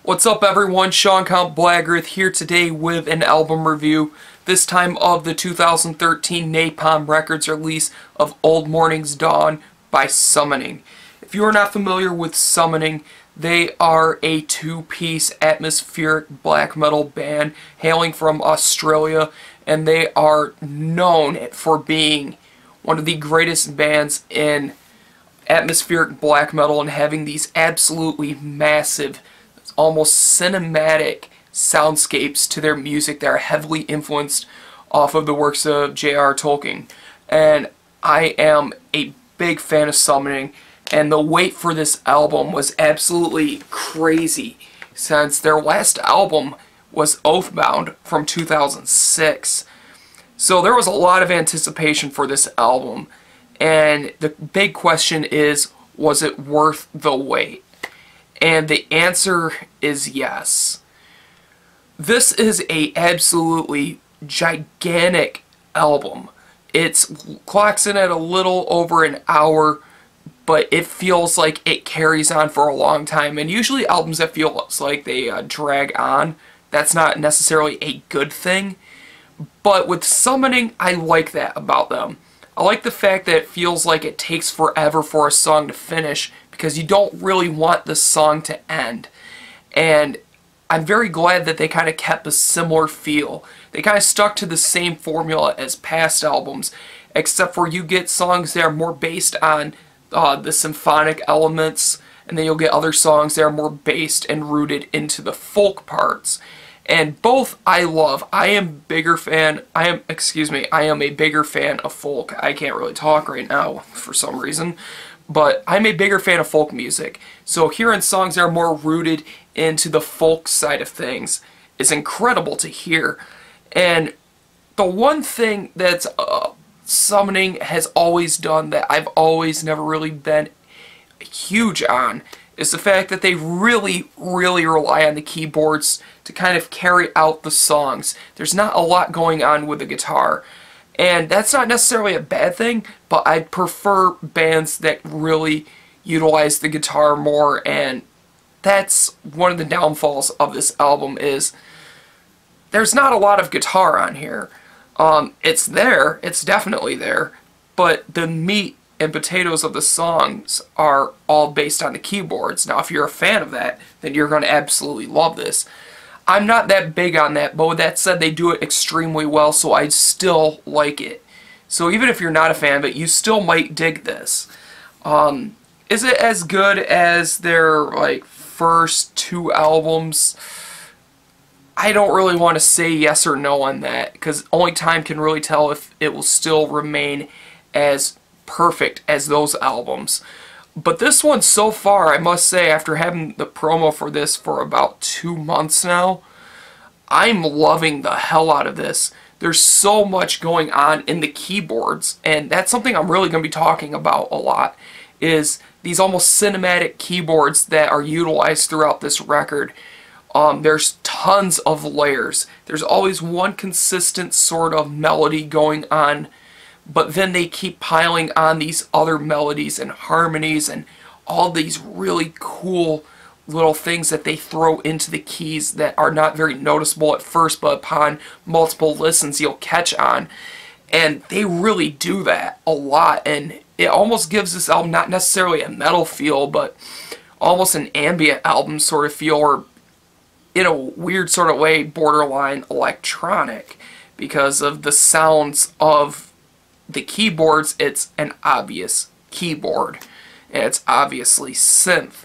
What's up everyone, Sean Count Blagrith here today with an album review, this time of the 2013 Napalm Records release of Old Morning's Dawn by Summoning. If you are not familiar with Summoning, they are a two-piece atmospheric black metal band hailing from Australia, and they are known for being one of the greatest bands in atmospheric black metal and having these absolutely massive, almost cinematic soundscapes to their music that are heavily influenced off of the works of J.R. Tolkien. And I am a big fan of Summoning, and the wait for this album was absolutely crazy since their last album was Oathbound from 2006. So there was a lot of anticipation for this album, and the big question is, was it worth the wait? And the answer is yes. This is a absolutely gigantic album. It clocks in at a little over an hour, but it feels like it carries on for a long time. And usually albums that feel like they drag on, that's not necessarily a good thing. But with Summoning, I like that about them. I like the fact that it feels like it takes forever for a song to finish, because you don't really want the song to end. And I'm very glad that they kind of kept a similar feel. They kind of stuck to the same formula as past albums, except for you get songs that are more based on the symphonic elements, and then you'll get other songs that are more based and rooted into the folk parts. And both I love. I am a bigger fan of folk. I can't really talk right now for some reason. But I'm a bigger fan of folk music. So hearing songs that are more rooted into the folk side of things is incredible to hear. And the one thing that Summoning has always done that I've always never really been huge on is the fact that they really rely on the keyboards to kind of carry out the songs. There's not a lot going on with the guitar. And that's not necessarily a bad thing, but I prefer bands that really utilize the guitar more, and that's one of the downfalls of this album is there's not a lot of guitar on here. It's there, it's definitely there, but the meat and potatoes of the songs are all based on the keyboards. Now, if you're a fan of that, then you're going to absolutely love this. I'm not that big on that, but with that said, they do it extremely well, so I still like it. So even if you're not a fan of it, you still might dig this. Is it as good as their first two albums? I don't really want to say yes or no on that, because only time can really tell if it will still remain as perfect as those albums. But this one so far, I must say, after having the promo for this for about 2 months now, I'm loving the hell out of this. There's so much going on in the keyboards, and that's something I'm really going to be talking about a lot, is these almost cinematic keyboards that are utilized throughout this record. There's tons of layers. There's always one consistent sort of melody going on, but then they keep piling on these other melodies and harmonies and all these really cool little things that they throw into the keys that are not very noticeable at first, but upon multiple listens you'll catch on. And they really do that a lot, and it almost gives this album not necessarily a metal feel, but almost an ambient album sort of feel, or in a weird sort of way borderline electronic, because of the sounds of the keyboards. It's an obvious keyboard, and it's obviously synth.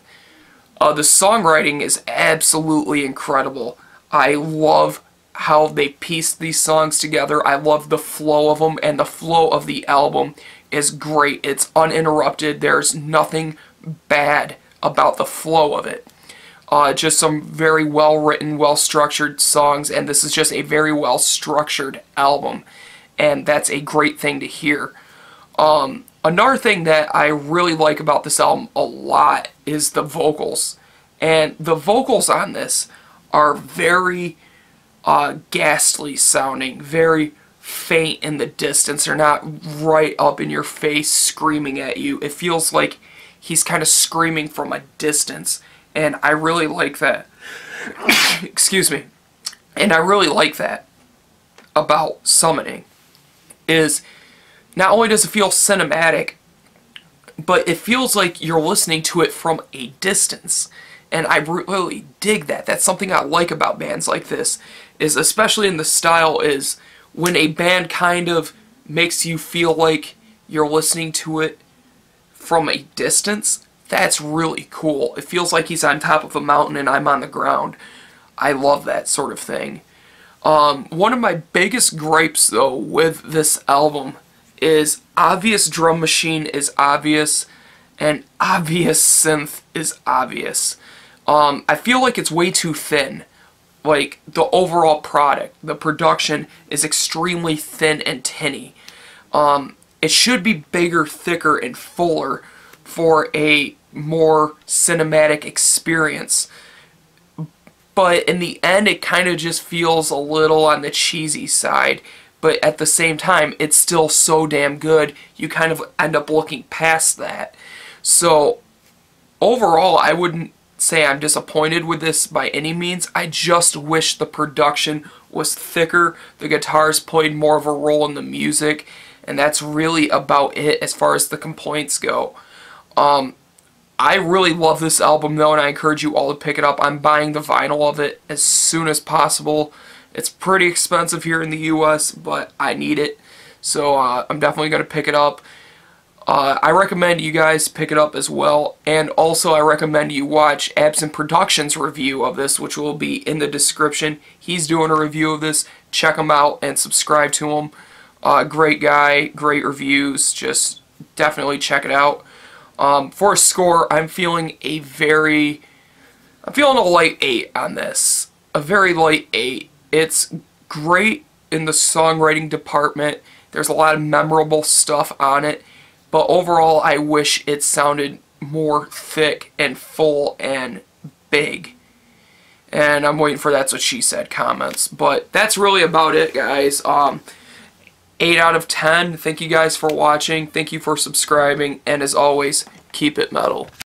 The songwriting is absolutely incredible. I love how they piece these songs together. I love the flow of them, and the flow of the album is great. It's uninterrupted. There's nothing bad about the flow of it. Just some very well-written, well-structured songs, and this is just a very well-structured album. And that's a great thing to hear. Another thing that I really like about this album a lot is the vocals. And the vocals on this are very ghastly sounding, very faint in the distance. They're not right up in your face screaming at you. It feels like he's kind of screaming from a distance, and I really like that. Excuse me. And I really like that about Summoning, is not only does it feel cinematic, but it feels like you're listening to it from a distance. And I really dig that. That's something I like about bands like this, is especially in the style, is when a band kind of makes you feel like you're listening to it from a distance. That's really cool. It feels like he's on top of a mountain and I'm on the ground. I love that sort of thing. One of my biggest gripes, though, with this album is obvious drum machine is obvious, and obvious synth is obvious. I feel like it's way too thin. Like, the overall product, the production is extremely thin and tinny. It should be bigger, thicker, and fuller for a more cinematic experience. But in the end, it kind of just feels a little on the cheesy side. But at the same time, it's still so damn good, you kind of end up looking past that. So, overall, I wouldn't say I'm disappointed with this by any means. I just wish the production was thicker, the guitars played more of a role in the music, and that's really about it as far as the complaints go. I really love this album, though, and I encourage you all to pick it up. I'm buying the vinyl of it as soon as possible. It's pretty expensive here in the US, but I need it, so I'm definitely going to pick it up. I recommend you guys pick it up as well, and also I recommend you watch Absent Productions' review of this, which will be in the description. He's doing a review of this. Check him out and subscribe to him. Great guy, great reviews, just definitely check it out. For a score, I'm feeling a light 8 on this. A very light 8. It's great in the songwriting department. There's a lot of memorable stuff on it. But overall, I wish it sounded more thick and full and big. And I'm waiting for That's What She Said comments. But that's really about it, guys. 8 out of 10. Thank you guys for watching. Thank you for subscribing. And as always, keep it metal.